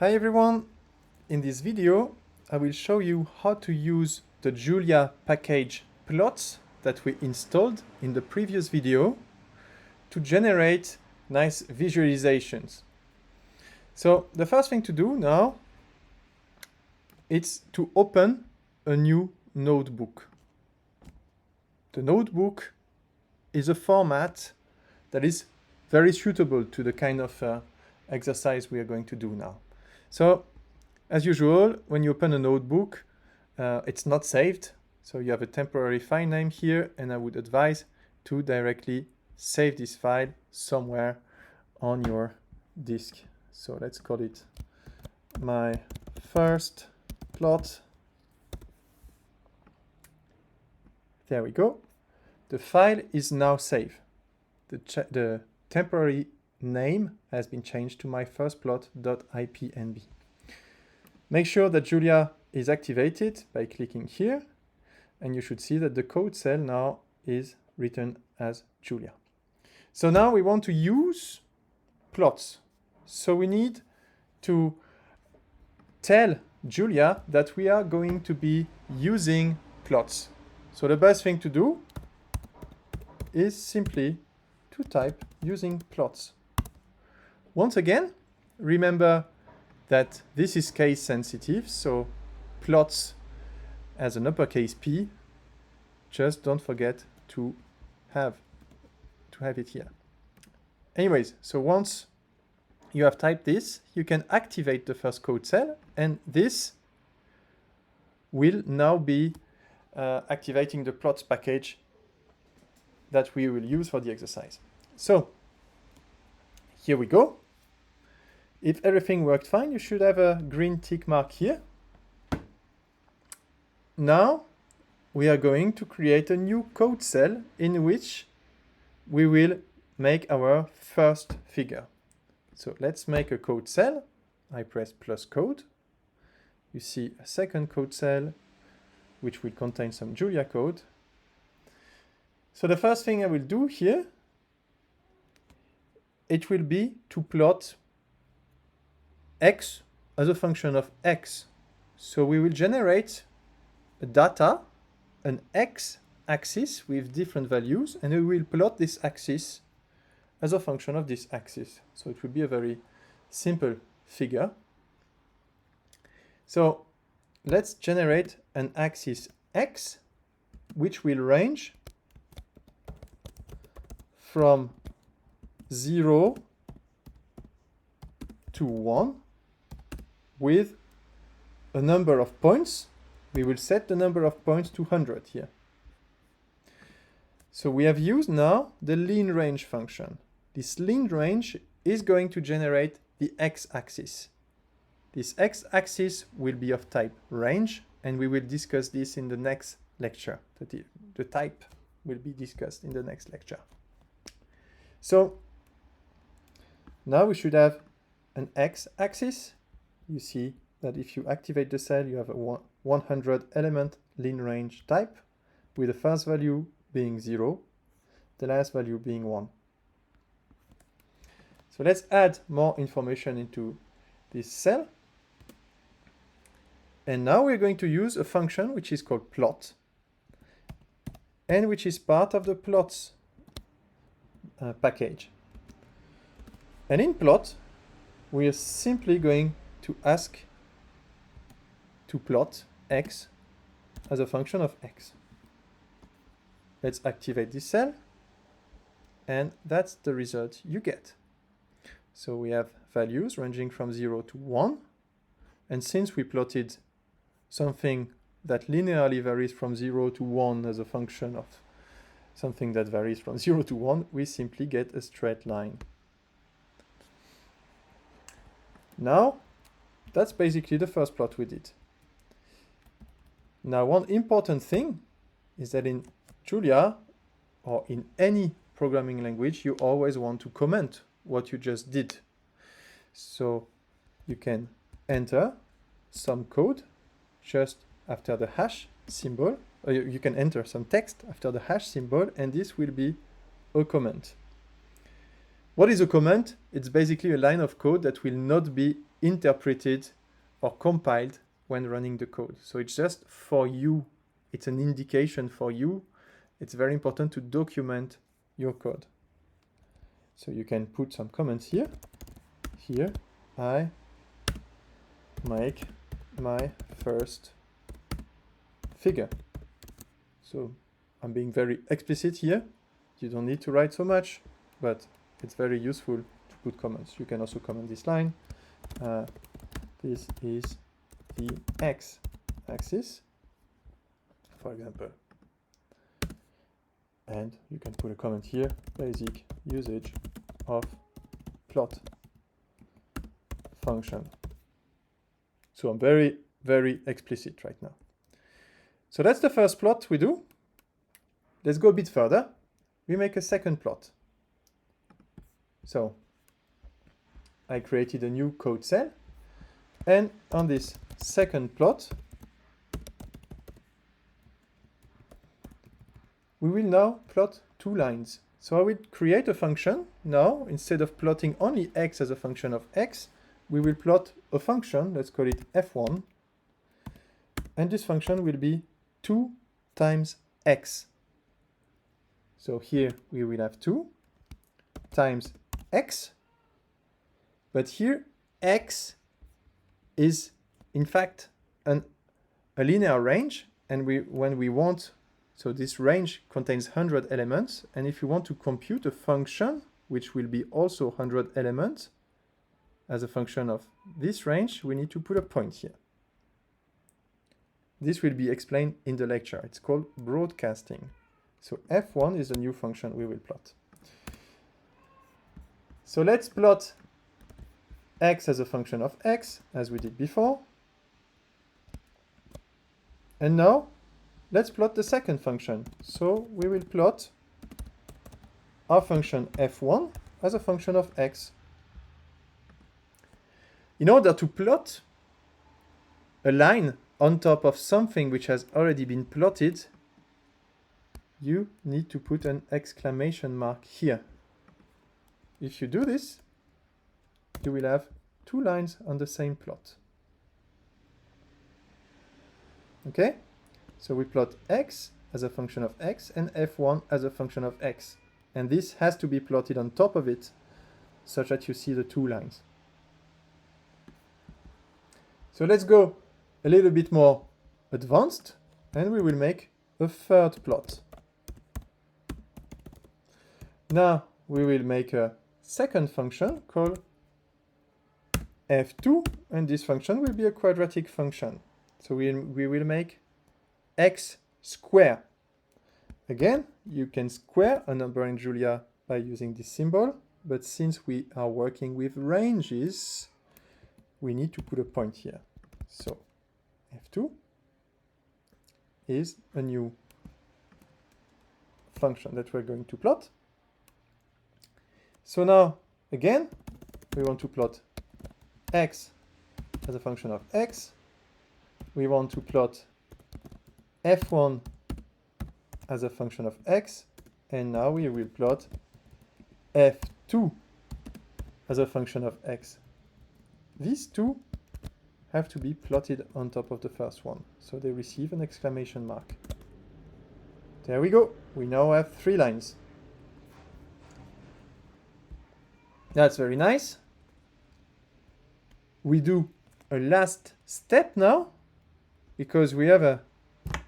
Hi everyone! In this video I will show you how to use the Julia package plots that we installed in the previous video to generate nice visualizations. So the first thing to do now is to open a new notebook. The notebook is a format that is very suitable to the kind of exercise we are going to do now. So, as usual, when you open a notebook, it's not saved. So you have a temporary file name here, and I would advise to directly save this file somewhere on your disk. So let's call it my first plot. There we go. The file is now saved. The temporary name has been changed to my first plot.ipnb. Make sure that Julia is activated by clicking here, and you should see that the code cell now is written as Julia. So now we want to use plots. So we need to tell Julia that we are going to be using plots. So the best thing to do is simply to type using plots. Once again, remember that this is case sensitive, so plots as an uppercase P, just don't forget to have it here. Anyways, so once you have typed this, you can activate the first code cell, and this will now be activating the plots package that we will use for the exercise. So here we go. If everything worked fine, you should have a green tick mark here. Now we are going to create a new code cell in which we will make our first figure. So let's make a code cell. I press plus code. You see a second code cell which will contain some Julia code. So the first thing I will do here, it will be to plot x as a function of x. So we will generate a data, an x-axis with different values, and we will plot this axis as a function of this axis. So it will be a very simple figure. So let's generate an axis x, which will range from 0 to 1 with a number of points. We will set the number of points to 100 here. So we have used now the len range function. This len range is going to generate the x-axis. This x-axis will be of type range, and we will discuss this in the next lecture. The type will be discussed in the next lecture. So now we should have an x-axis. You see that if you activate the cell, you have a 100 element len range type, with the first value being 0, the last value being 1. So let's add more information into this cell. And now we're going to use a function which is called plot, and which is part of the plots package. And in plot, we are simply going to ask to plot x as a function of x. Let's activate this cell, and that's the result you get. So we have values ranging from 0 to 1, and since we plotted something that linearly varies from 0 to 1 as a function of something that varies from 0 to 1, we simply get a straight line. Now, that's basically the first plot we did. Now, one important thing is that in Julia, or in any programming language, you always want to comment what you just did. So you can enter some code just after the hash symbol, or you can enter some text after the hash symbol, and this will be a comment. What is a comment? It's basically a line of code that will not be interpreted or compiled when running the code. So it's just for you. It's an indication for you. It's very important to document your code. So you can put some comments here. Here, I make my first figure. So I'm being very explicit here. You don't need to write so much, but it's very useful to put comments. You can also comment this line. This is the x-axis, for example. And you can put a comment here, basic usage of plot function. So I'm very, very explicit right now. So that's the first plot we do. Let's go a bit further. We make a second plot. So I created a new code cell, and on this second plot, we will now plot 2 lines. So I will create a function. Now, instead of plotting only x as a function of x, we will plot a function, let's call it f1, and this function will be 2 times x. So here we will have 2 times x, but here x is in fact a linear range, and when we want, so this range contains 100 elements, and if you want to compute a function which will be also 100 elements as a function of this range, we need to put a point here. This will be explained in the lecture. It's called broadcasting. So f1 is the new function we will plot. So let's plot x as a function of x, as we did before. And now, let's plot the second function. So we will plot our function f1 as a function of x. In order to plot a line on top of something which has already been plotted, you need to put an exclamation mark here. If you do this, you will have 2 lines on the same plot. Okay? So we plot x as a function of x and f1 as a function of x. And this has to be plotted on top of it, such that you see the 2 lines. So let's go a little bit more advanced, and we will make a third plot. Now we will make a second function called f2, and this function will be a quadratic function. So we will make x square. Again, you can square a number in Julia by using this symbol, but since we are working with ranges, we need to put a point here. So f2 is a new function that we're going to plot. So now, again, we want to plot x as a function of x. We want to plot f1 as a function of x, and now we will plot f2 as a function of x. These two have to be plotted on top of the first one, so they receive an exclamation mark. There we go. We now have 3 lines. That's very nice. We do a last step now, because we have a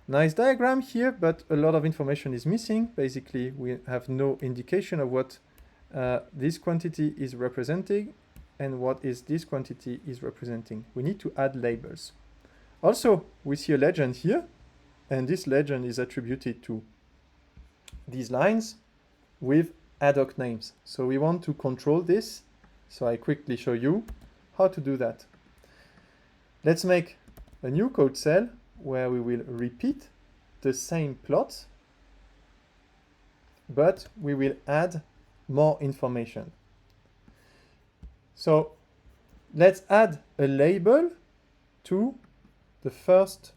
nice diagram here, but a lot of information is missing. Basically, we have no indication of what this quantity is representing and what is this quantity is representing. We need to add labels. Also, we see a legend here, and this legend is attributed to these lines with ad hoc names. So we want to control this. So I quickly show you how to do that. Let's make a new code cell where we will repeat the same plot, but we will add more information. So let's add a label to the first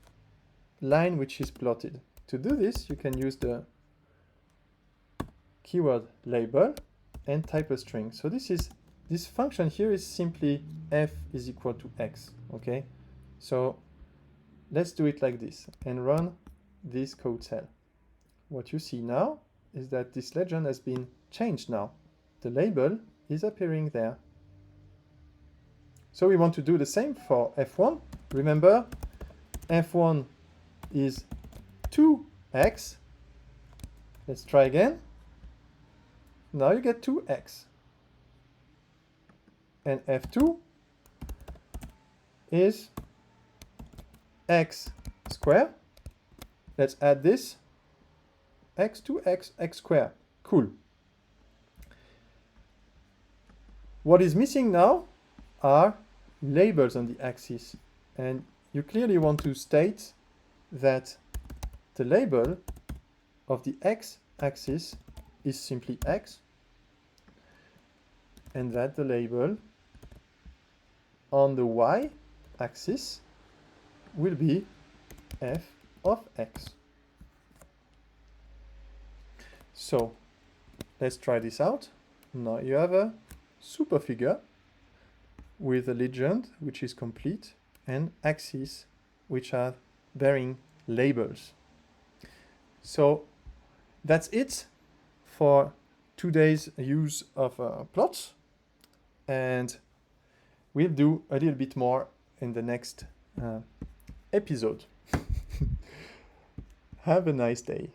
line which is plotted. To do this, you can use the keyword label and type a string. So this is this function here is simply f is equal to x, okay? So let's do it like this and run this code cell. What you see now is that this legend has been changed now. The label is appearing there. So we want to do the same for f1. Remember, f1 is 2x. Let's try again. Now you get 2x. And f2 is x squared. Let's add this. X2, x squared. Cool. What is missing now are labels on the axis. And you clearly want to state that the label of the x-axis is simply x, and that the label on the y-axis will be f of x. So let's try this out. Now you have a super figure with a legend which is complete and axes which are bearing labels. So that's it for today's use of plots, and we'll do a little bit more in the next episode. Have a nice day.